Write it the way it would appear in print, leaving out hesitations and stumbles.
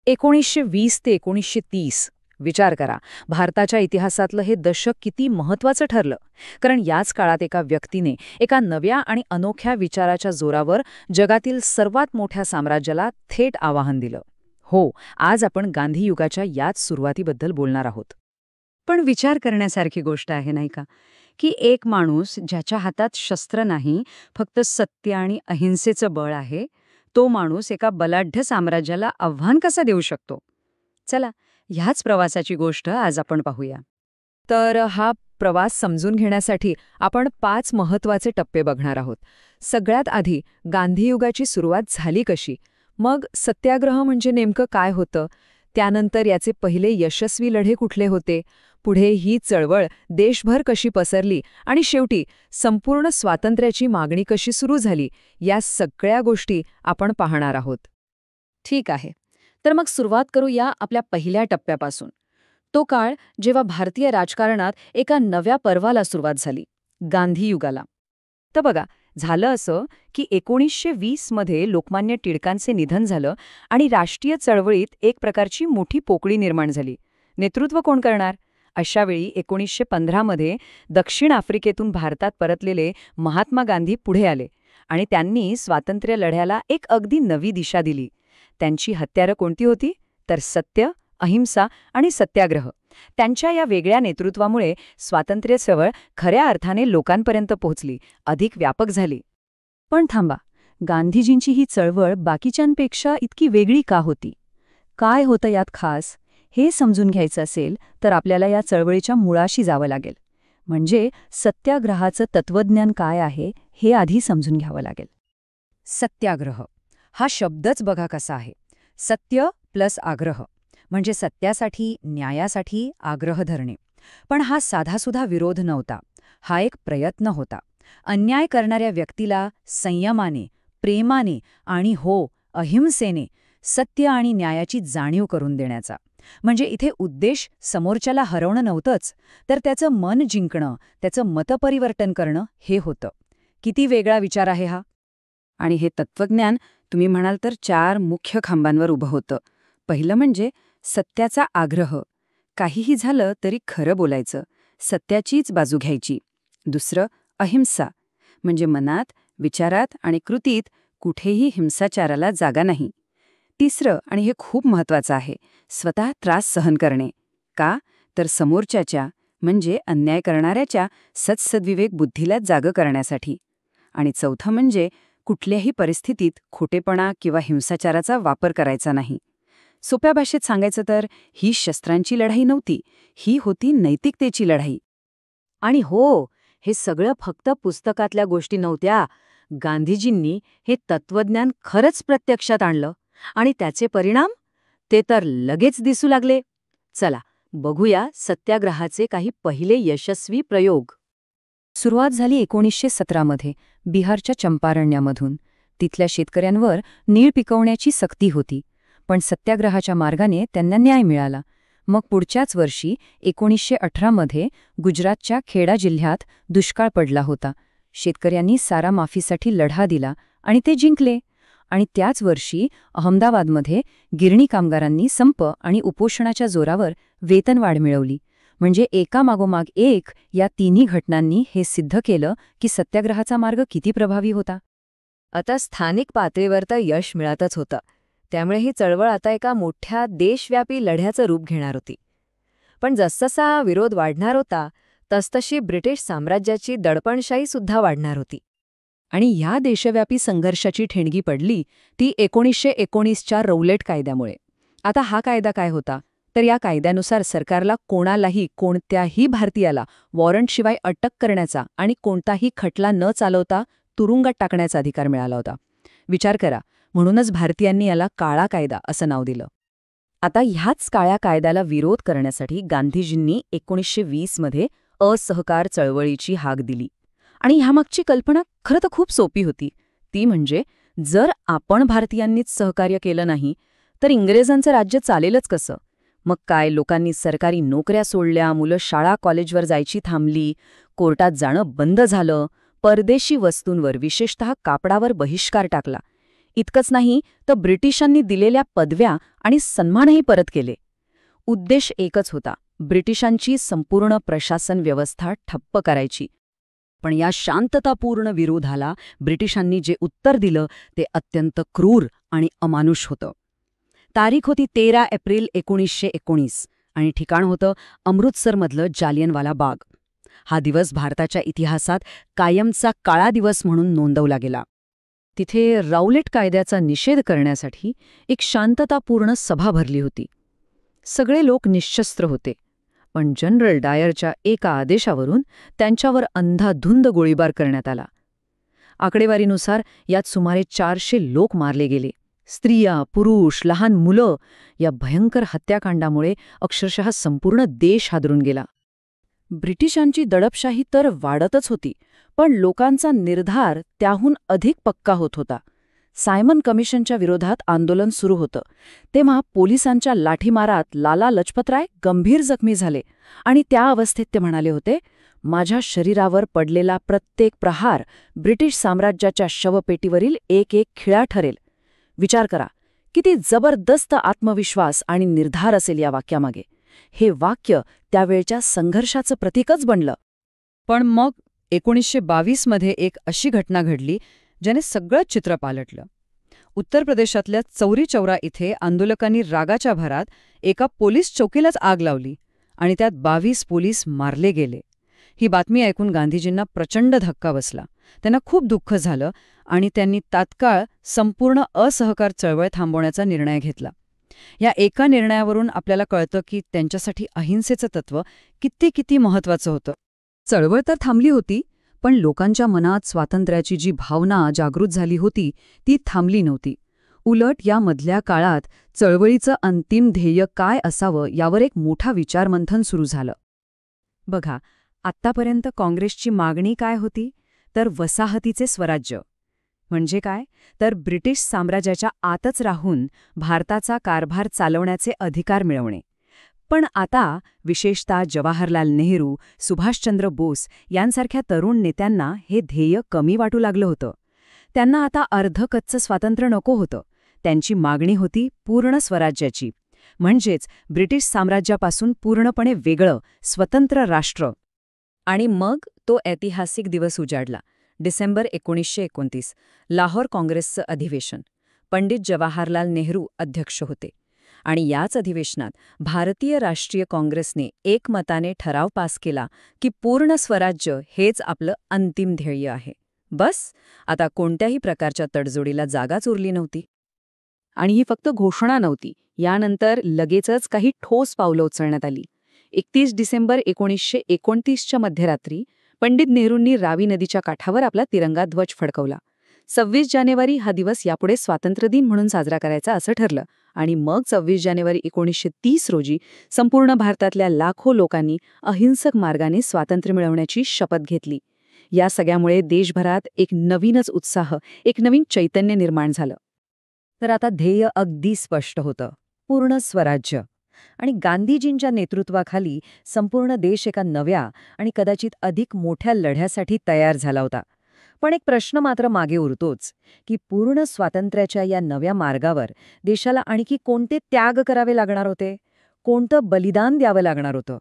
1920 ते 1930 विचार करा, भारताच्या इतिहासातलं हे दशक किती महत्वाचं ठरलं. कारण याच काळात एका व्यक्तीने एका नव्या आणि अनोख्या विचाराच्या जोरावर जगातील सर्वात मोठ्या साम्राज्याला थेट आवाहन दिलं. हो, आज आपण गांधी युगाच्या याच सुरुवातीबद्दल बोलणार आहोत. पण विचार करण्यासारखी गोष्ट आहे नाही का, की एक माणूस ज्याच्या हातात शस्त्र नाही, फक्त सत्य आणि अहिंसेचं बळ आहे, तो माणूस एका बलाढ्य साम्राज्याला आव्हान कसा देऊ शकतो? चला, ह्याच प्रवासाची गोष्ट आज आपण पाहूया. तर हा प्रवास समजून घेण्यासाठी आपण 5 महत्वाचे टप्पे बघणार आहोत. सगळ्यात आधी गांधीयुगाची सुरुवात झाली कशी, मग सत्याग्रह म्हणजे नेमकं काय होतं, त्यानंतर याचे पहिले यशस्वी लढे कुठले होते, पुढे ही चळवळ देशभर कशी पसरली आणि शेवटी संपूर्ण स्वातंत्र्याची मागणी कशी सुरू झाली, या सगळ्या गोष्टी आपण पाहणार आहोत. ठीक आहे, तर मग सुरुवात करूया आपल्या पहिल्या टप्प्यापासून. तो काळ जेव्हा भारतीय राजकारणात एका नव्या पर्वाला सुरुवात झाली, गांधीयुगाला. तर बघा, झालं असं की 1920 मध्ये लोकमान्य टिळकांचे निधन झालं आणि राष्ट्रीय चळवळीत एक प्रकारची मोठी पोकळी निर्माण झाली. नेतृत्व कोण करणार? अशावेळी 1915 मध्ये दक्षिण आफ्रिकेतून भारतात परतलेले महात्मा गांधी पुढे आले आणि त्यांनी स्वातंत्र्य लढ्याला एक अगदी नवी दिशा दिली. त्यांची हत्यारं कोणती होती? तर सत्य, अहिंसा आणि सत्याग्रह. त्यांच्या या वेगळ्या नेतृत्वामुळे स्वातंत्र्य चळवळ खऱ्या अर्थाने लोकांपर्यंत पोहोचली, अधिक व्यापक झाली. पण थांबा, गांधीजींची ही चळवळ बाकीच्यांपेक्षा इतकी वेगळी का होती? काय होतं यात खास? हे समजून घ्यायचं असेल तर आपल्याला या चळवळीच्या मुळाशी जावं लागेल. म्हणजे सत्याग्रहाचं तत्वज्ञान काय आहे हे आधी समजून घ्यावं लागेल. सत्याग्रह हा शब्दच बघा कसा आहे. सत्य प्लस आग्रह म्हणजे सत्यासाठी, न्यायासाठी आग्रह धरणे. पण हा साधासुधा विरोध नव्हता, हा एक प्रयत्न होता. अन्याय करणाऱ्या व्यक्तीला संयमाने, प्रेमाने आणि हो, अहिंसेने सत्य आणि न्यायाची जाणीव करून देण्याचा. म्हणजे इथे उद्देश समोरच्याला हरवणं नव्हतंच, तर त्याचं मन जिंकणं, त्याचं मतपरिवर्तन करणं हे होतं. किती वेगळा विचार आहे हा. आणि हे तत्वज्ञान तुम्ही म्हणाल तर 4 मुख्य खांबांवर उभं होतं. पहिलं म्हणजे सत्याचा आग्रह. काहीही झालं तरी खरं बोलायचं, सत्याचीच बाजू घ्यायची. दुसरं अहिंसा, म्हणजे मनात, विचारात आणि कृतीत कुठेही हिंसाचाराला जागा नाही. तिसरं, आणि हे खूप महत्वाचं आहे, स्वतः त्रास सहन करणे. का? तर समोरच्याच्या, म्हणजे अन्याय करणाऱ्याच्या सत्सद्विवेक बुद्धीला जागं करण्यासाठी. आणि चौथं म्हणजे कुठल्याही परिस्थितीत खोटेपणा किंवा हिंसाचाराचा वापर करायचा नाही. सोप्या भाषेत सांगायचं तर ही शस्त्रांची लढाई नव्हती, ही होती नैतिकतेची लढाई. आणि हो, हे सगळं फक्त पुस्तकातल्या गोष्टी नव्हत्या. गांधीजींनी हे तत्वज्ञान खरंच प्रत्यक्षात आणलं आणि त्याचे परिणाम ते तर लगेच दिसू लागले. चला बघूया सत्याग्रहाचे काही पहिले यशस्वी प्रयोग. सुरुवात झाली 1917 मध्ये बिहारच्या चंपारण्यामधून. तिथल्या शेतकऱ्यांवर नीळ पिकवण्याची सक्ती होती, पण सत्याग्रहाच्या मार्गाने त्यांना न्याय मिळाला. मग पुढच्याच वर्षी 1918 मध्ये गुजरातच्या खेडा जिल्ह्यात दुष्काळ पडला होता. शेतकऱ्यांनी सारा माफीसाठी लढा दिला आणि ते जिंकले. आणि त्याच वर्षी अहमदाबादमध्ये गिरणी कामगारांनी संप आणि उपोषणाच्या जोरावर वेतनवाढ मिळवली. म्हणजे एकामागोमाग एक या तिन्ही घटनांनी हे सिद्ध केलं की सत्याग्रहाचा मार्ग किती प्रभावी होता. आता स्थानिक पातळीवर तर यश मिळतच होतं, त्यामुळे ही चळवळ आता एका मोठ्या देशव्यापी लढ्याचं रूप घेणार होती. पण जसजसा विरोध वाढणार होता तसतशी ब्रिटिश साम्राज्याची दडपणशाही सुद्धा वाढणार होती. आणि ह्या देशव्यापी संघर्षाची ठिणगी पडली ती 1919च्या रौलेट कायद्यामुळे. आता हा कायदा काय होता? तर या कायद्यानुसार सरकारला कोणालाही, कोणत्याही भारतीयाला वॉरंटशिवाय अटक करण्याचा आणि कोणताही खटला न चालवता तुरुंगात टाकण्याचा अधिकार मिळाला होता. विचार करा, म्हणूनच भारतीयांनी याला काळा कायदा असं नाव दिलं. आता ह्याच काळ्या कायद्याला विरोध करण्यासाठी गांधीजींनी 1920 मध्ये असहकार चळवळीची हाक दिली. आणि ह्यामागची कल्पना खरं तर खूप सोपी होती. ती म्हणजे जर आपण भारतीयांनीच सहकार्य केलं नाही तर इंग्रजांचं राज्य चालेलच कसं? मग काय, लोकांनी सरकारी नोकऱ्या सोडल्या, मुलं शाळा कॉलेजवर जायची थांबली, कोर्टात जाणं बंद झालं, परदेशी वस्तूंवर विशेषतः कापडावर बहिष्कार टाकला. इतकंच नाही तर ब्रिटिशांनी दिलेल्या पदव्या आणि सन्मानही परत केले. उद्देश एकच होता, ब्रिटिशांची संपूर्ण प्रशासन व्यवस्था ठप्प करायची. पण या शांततापूर्ण विरोधाला ब्रिटिशांनी जे उत्तर दिलं ते अत्यंत क्रूर आणि अमानुष होतं. तारीख होती 13 एप्रिल 1919 आणि ठिकाण होतं अमृतसरमधलं जालियनवाला बाग. हा दिवस भारताच्या इतिहासात कायमचा काळा दिवस म्हणून नोंदवला गेला. तिथे राऊलेट कायद्याचा निषेध करण्यासाठी एक शांततापूर्ण सभा भरली होती. सगळे लोक निशस्त्र होते, पण जनरल डायरच्या एका आदेशावरून त्यांच्यावर अंधाधुंद गोळीबार करण्यात आला. आकडेवारीनुसार यात सुमारे 400 लोक मारले गेले. स्त्रिया, पुरुष, लहान मुलं या भयंकर हत्याकांडामुळे अक्षरशः संपूर्ण देश हादरून गेला. ब्रिटिशांची दडपशाही तर वाढतच होती, पण लोकांचा निर्धार त्याहून अधिक पक्का होत होता. सायमन कमिशनच्या विरोधात आंदोलन सुरू होतं. तेव्हा पोलिसांच्या लाठीमारात लाला लजपतराय गंभीर जखमी झाले आणि त्या अवस्थेत ते म्हणाले होते, माझ्या शरीरावर पडलेला प्रत्येक प्रहार ब्रिटिश साम्राज्याच्या शवपेटीवरील एक एक खिळा ठरेल. विचार करा, किती जबरदस्त आत्मविश्वास आणि निर्धार असेल या वाक्यामागे. हे वाक्य त्यावेळच्या संघर्षाचं प्रतीकच बनलं. पण मग 1922 एक अशी घटना घडली ज्याने सगळं चित्र पालटलं. उत्तर प्रदेशातल्या चौरी चौरा इथे आंदोलकांनी रागाच्या भरात एका पोलीस चौकीलाच आग लावली आणि त्यात 22 पोलीस मारले गेले. ही बातमी ऐकून गांधीजींना प्रचंड धक्का बसला. त्यांना खूप दुःख झालं आणि त्यांनी तात्काळ संपूर्ण असहकार चळवळ थांबवण्याचा निर्णय घेतला. या एका निर्णयावरून आपल्याला कळतं की त्यांच्यासाठी अहिंसेचं तत्त्व किती महत्वाचं होतं. चळवळ तर थांबली होती, पण लोकांच्या मनात स्वातंत्र्याची जी भावना जागृत झाली होती ती थांबली नव्हती. उलट या मधल्या काळात चळवळीचं अंतिम ध्येय काय असावं यावर एक मोठा विचारमंथन सुरू झालं. बघा, आत्तापर्यंत काँग्रेसची मागणी काय होती? तर वसाहतीचे स्वराज्य. म्हणजे काय? तर ब्रिटिश साम्राज्याच्या आतच राहून भारताचा कारभार चालवण्याचे अधिकार मिळवणे. पण आता विशेषतः जवाहरलाल नेहरू, सुभाषचंद्र बोस यांसारख्या तरुण नेत्यांना हे ध्येय कमी वाटू लागलं होतं. त्यांना आता अर्धकच्चं स्वातंत्र्य नको होतं. त्यांची मागणी होती पूर्ण स्वराज्याची, म्हणजेच ब्रिटिश साम्राज्यापासून पूर्णपणे वेगळं स्वतंत्र राष्ट्र. आणि मग तो ऐतिहासिक दिवस उजाडला. डिसेंबर 1929, लाहोर काँग्रेसचं अधिवेशन. पंडित जवाहरलाल नेहरू अध्यक्ष होते. आणि याच अधिवेशनात भारतीय राष्ट्रीय काँग्रेसने एकमताने ठराव पास केला की पूर्ण स्वराज्य हेच आपलं अंतिम ध्येय आहे. बस, आता कोणत्याही प्रकारच्या तडजोडीला जागाच उरली नव्हती. आणि ही फक्त घोषणा नव्हती. यानंतर लगेचच काही ठोस पावलं उचलण्यात आली. 31 डिसेंबर 1929च्या मध्यरात्री पंडित नेहरूंनी रावी नदीच्या काठावर आपला तिरंगा ध्वज फडकवला. 26 जानेवारी हा दिवस यापुढे स्वातंत्र्यदिन म्हणून साजरा करायचा असं ठरलं. आणि मग 26 जानेवारी 1930 रोजी संपूर्ण भारतातल्या लाखो लोकांनी अहिंसक मार्गाने स्वातंत्र्य मिळवण्याची शपथ घेतली. या सगळ्यामुळे देशभरात एक नवीनच उत्साह, एक नवीन चैतन्य निर्माण झालं. तर आता ध्येय अगदी स्पष्ट होतं, पूर्ण स्वराज्य. आणि गांधीजींच्या नेतृत्वाखाली संपूर्ण देश एका नव्या आणि कदाचित अधिक मोठ्या लढ्यासाठी तयार झाला होता. पण एक प्रश्न मात्र मागे उरतोच की पूर्ण स्वातंत्र्याच्या या नव्या मार्गावर देशाला आणखी कोणते त्याग करावे लागणार होते? कोणतं बलिदान द्यावं लागणार होतं?